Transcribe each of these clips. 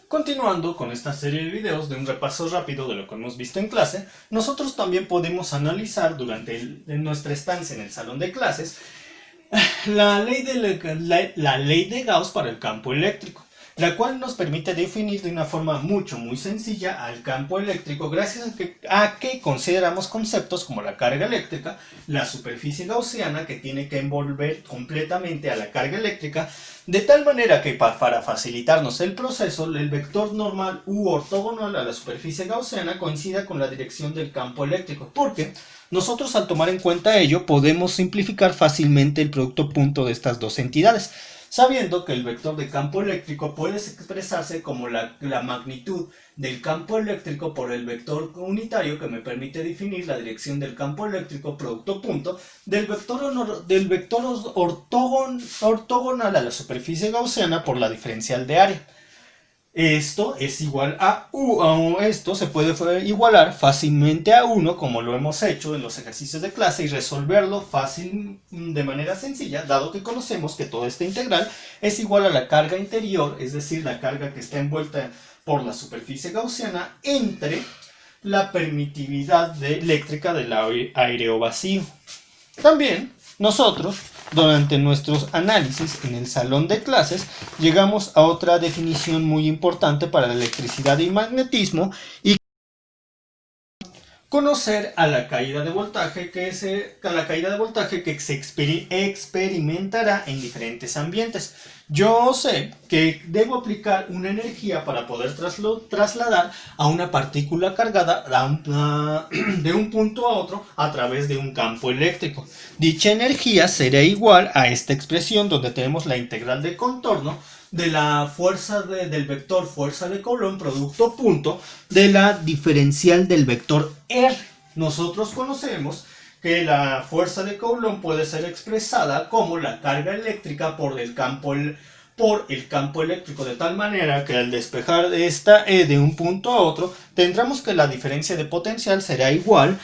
Continuando con esta serie de videos de un repaso rápido de lo que hemos visto en clase, nosotros también podemos analizar durante nuestra estancia en el salón de clases la ley de Gauss para el campo eléctrico, la cual nos permite definir de una forma muy sencilla al campo eléctrico gracias a que consideramos conceptos como la carga eléctrica, la superficie gaussiana que tiene que envolver completamente a la carga eléctrica, de tal manera que para facilitarnos el proceso, el vector normal u ortogonal a la superficie gaussiana coincida con la dirección del campo eléctrico, porque nosotros al tomar en cuenta ello podemos simplificar fácilmente el producto punto de estas dos entidades, sabiendo que el vector de campo eléctrico puede expresarse como la magnitud del campo eléctrico por el vector unitario que me permite definir la dirección del campo eléctrico producto punto del vector ortogonal a la superficie gaussiana por la diferencial de área. Esto es igual a esto se puede igualar fácilmente a 1, como lo hemos hecho en los ejercicios de clase, y resolverlo de manera sencilla, dado que conocemos que toda esta integral es igual a la carga interior, es decir, la carga que está envuelta por la superficie gaussiana entre la permitividad eléctrica del aéreo vacío. También nosotros, durante nuestros análisis en el salón de clases, llegamos a otra definición muy importante para la electricidad y magnetismo, y conocer a la caída de voltaje que se experimentará en diferentes ambientes. Yo sé que debo aplicar una energía para poder trasladar a una partícula cargada de un punto a otro a través de un campo eléctrico. Dicha energía será igual a esta expresión donde tenemos la integral de contorno de la fuerza del vector fuerza de Coulomb producto punto de la diferencial del vector R. Nosotros conocemos que la fuerza de Coulomb puede ser expresada como la carga eléctrica por el campo eléctrico, de tal manera que al despejar esta E de un punto a otro, tendremos que la diferencia de potencial será igual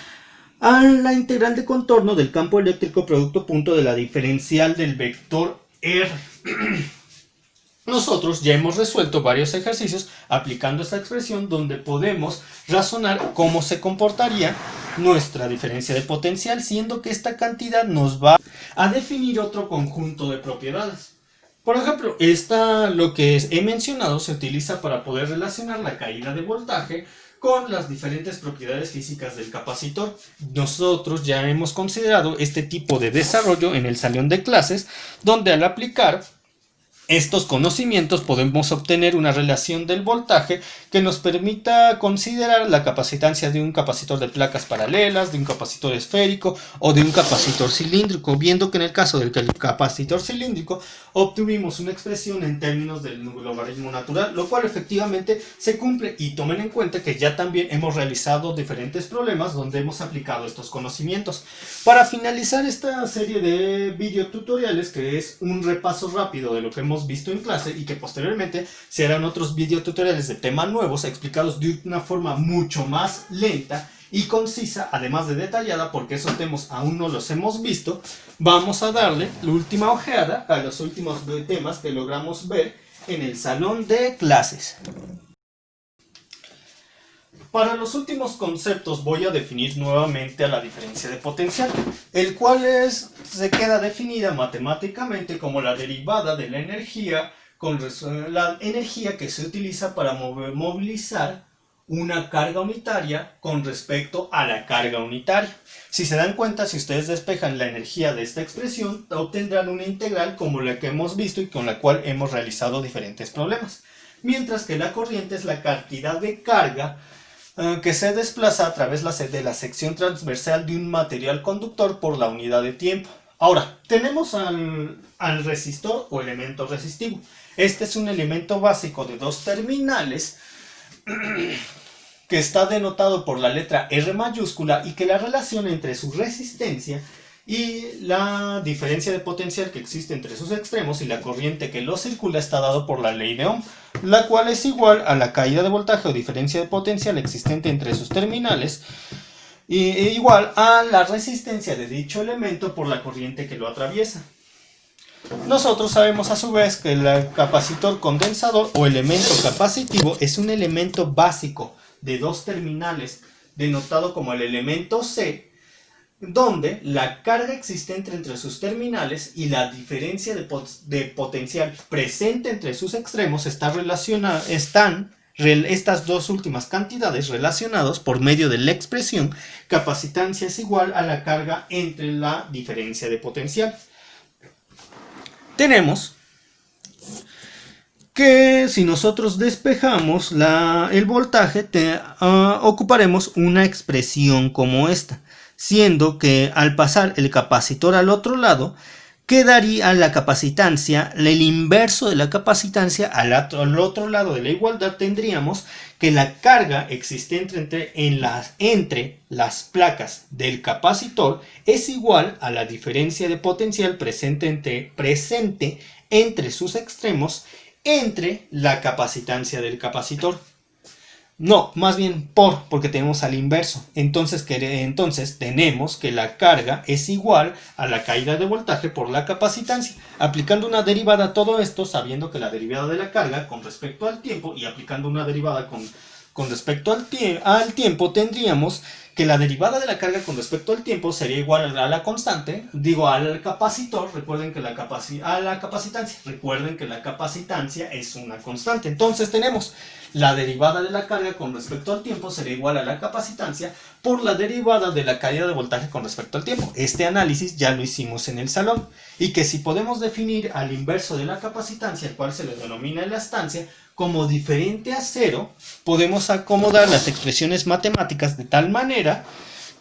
a la integral de contorno del campo eléctrico producto punto de la diferencial del vector R. Nosotros ya hemos resuelto varios ejercicios aplicando esta expresión donde podemos razonar cómo se comportaría nuestra diferencia de potencial, siendo que esta cantidad nos va a definir otro conjunto de propiedades. Por ejemplo, lo que he mencionado se utiliza para poder relacionar la caída de voltaje con las diferentes propiedades físicas del capacitor. Nosotros ya hemos considerado este tipo de desarrollo en el salón de clases, donde al aplicar estos conocimientos podemos obtener una relación del voltaje que nos permita considerar la capacitancia de un capacitor de placas paralelas, de un capacitor esférico o de un capacitor cilíndrico, viendo que en el caso del capacitor cilíndrico obtuvimos una expresión en términos del logaritmo natural, lo cual efectivamente se cumple, y tomen en cuenta que ya también hemos realizado diferentes problemas donde hemos aplicado estos conocimientos. Para finalizar esta serie de videotutoriales, que es un repaso rápido de lo que hemos visto en clase y que posteriormente se harán otros videotutoriales de temas nuevos explicados de una forma mucho más lenta y concisa, además de detallada, porque esos temas aún no los hemos visto, vamos a darle la última ojeada a los últimos temas que logramos ver en el salón de clases. Para los últimos conceptos voy a definir nuevamente a la diferencia de potencial, el cual se queda definida matemáticamente como la derivada de la energía que se utiliza para movilizar una carga unitaria con respecto a la carga unitaria. Si se dan cuenta, si ustedes despejan la energía de esta expresión, obtendrán una integral como la que hemos visto y con la cual hemos realizado diferentes problemas. Mientras que la corriente es la cantidad de carga que se desplaza a través de la sección transversal de un material conductor por la unidad de tiempo. Ahora, tenemos al resistor o elemento resistivo. Este es un elemento básico de dos terminales que está denotado por la letra R mayúscula, y que la relación entre su resistencia y la diferencia de potencial que existe entre sus extremos y la corriente que lo circula está dado por la ley de Ohm, la cual es igual a la caída de voltaje o diferencia de potencial existente entre sus terminales e igual a la resistencia de dicho elemento por la corriente que lo atraviesa. Nosotros sabemos a su vez que el capacitor condensador o elemento capacitivo es un elemento básico de dos terminales, denotado como el elemento C, donde la carga existente entre sus terminales y la diferencia de potencial presente entre sus extremos están estas dos últimas cantidades relacionadas por medio de la expresión capacitancia es igual a la carga entre la diferencia de potencial. Tenemos que si nosotros despejamos el voltaje, ocuparemos una expresión como esta, siendo que al pasar el capacitor al otro lado, quedaría la capacitancia, el inverso de la capacitancia. Al otro lado de la igualdad tendríamos que la carga existente entre las placas del capacitor es igual a la diferencia de potencial presente entre sus extremos entre la capacitancia del capacitor. No, más bien porque tenemos al inverso. Entonces tenemos que la carga es igual a la caída de voltaje por la capacitancia. Aplicando una derivada a todo esto, sabiendo que la derivada de la carga con respecto al tiempo y aplicando una derivada con respecto al tiempo, tendríamos que la derivada de la carga con respecto al tiempo sería igual a la constante, al capacitor, recuerden que la capacitancia es una constante. Entonces tenemos la derivada de la carga con respecto al tiempo sería igual a la capacitancia por la derivada de la caída de voltaje con respecto al tiempo. Este análisis ya lo hicimos en el salón. Y que si podemos definir al inverso de la capacitancia, el cual se le denomina elastancia, como diferente a cero, podemos acomodar las expresiones matemáticas de tal manera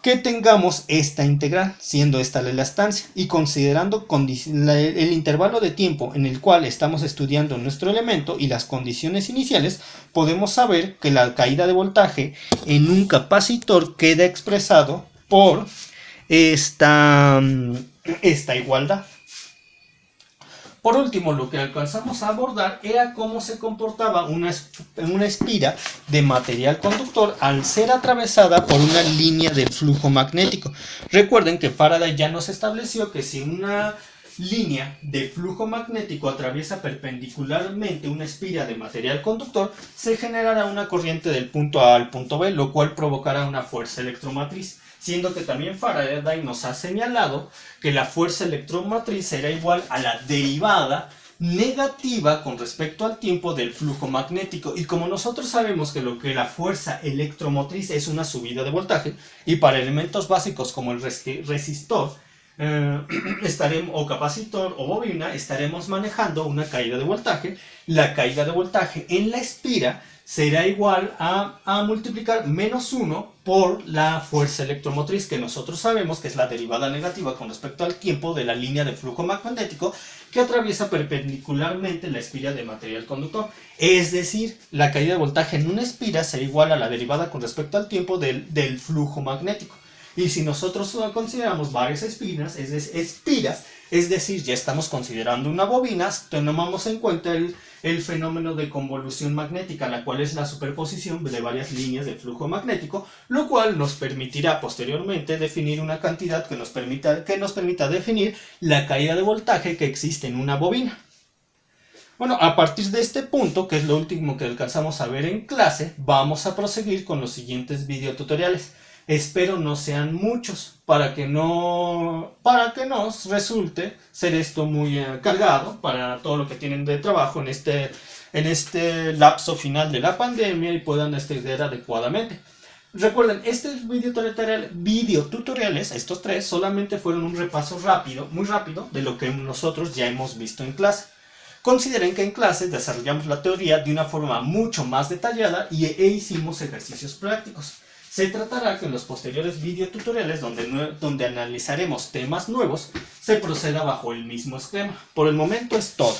que tengamos esta integral, siendo esta la elastancia, y considerando el intervalo de tiempo en el cual estamos estudiando nuestro elemento y las condiciones iniciales, podemos saber que la caída de voltaje en un capacitor queda expresado por esta igualdad. Por último, lo que alcanzamos a abordar era cómo se comportaba una espira de material conductor al ser atravesada por una línea de flujo magnético. Recuerden que Faraday ya nos estableció que si una línea de flujo magnético atraviesa perpendicularmente una espira de material conductor, se generará una corriente del punto A al punto B, lo cual provocará una fuerza electromotriz. Siendo que también Faraday nos ha señalado que la fuerza electromotriz será igual a la derivada negativa con respecto al tiempo del flujo magnético. Y como nosotros sabemos que la fuerza electromotriz es una subida de voltaje, y para elementos básicos como el resistor, o capacitor o bobina, estaremos manejando una caída de voltaje. La caída de voltaje en la espira será igual a multiplicar -1 por la fuerza electromotriz, que nosotros sabemos que es la derivada negativa con respecto al tiempo de la línea de flujo magnético que atraviesa perpendicularmente la espira de material conductor. Es decir, la caída de voltaje en una espira será igual a la derivada con respecto al tiempo del flujo magnético. Y si nosotros consideramos varias espiras, es decir, ya estamos considerando una bobina, tomamos en cuenta el fenómeno de convolución magnética, la cual es la superposición de varias líneas de flujo magnético, lo cual nos permitirá posteriormente definir una cantidad que nos permita definir la caída de voltaje que existe en una bobina. Bueno, a partir de este punto, que es lo último que alcanzamos a ver en clase, vamos a proseguir con los siguientes videotutoriales. Espero no sean muchos para que nos resulte ser esto muy cargado para todo lo que tienen de trabajo en este lapso final de la pandemia y puedan estudiar adecuadamente. Recuerden, estos videotutoriales, estos tres, solamente fueron un repaso muy rápido de lo que nosotros ya hemos visto en clase. Consideren que en clase desarrollamos la teoría de una forma mucho más detallada e hicimos ejercicios prácticos. Se tratará que en los posteriores videotutoriales donde analizaremos temas nuevos, se proceda bajo el mismo esquema. Por el momento es todo.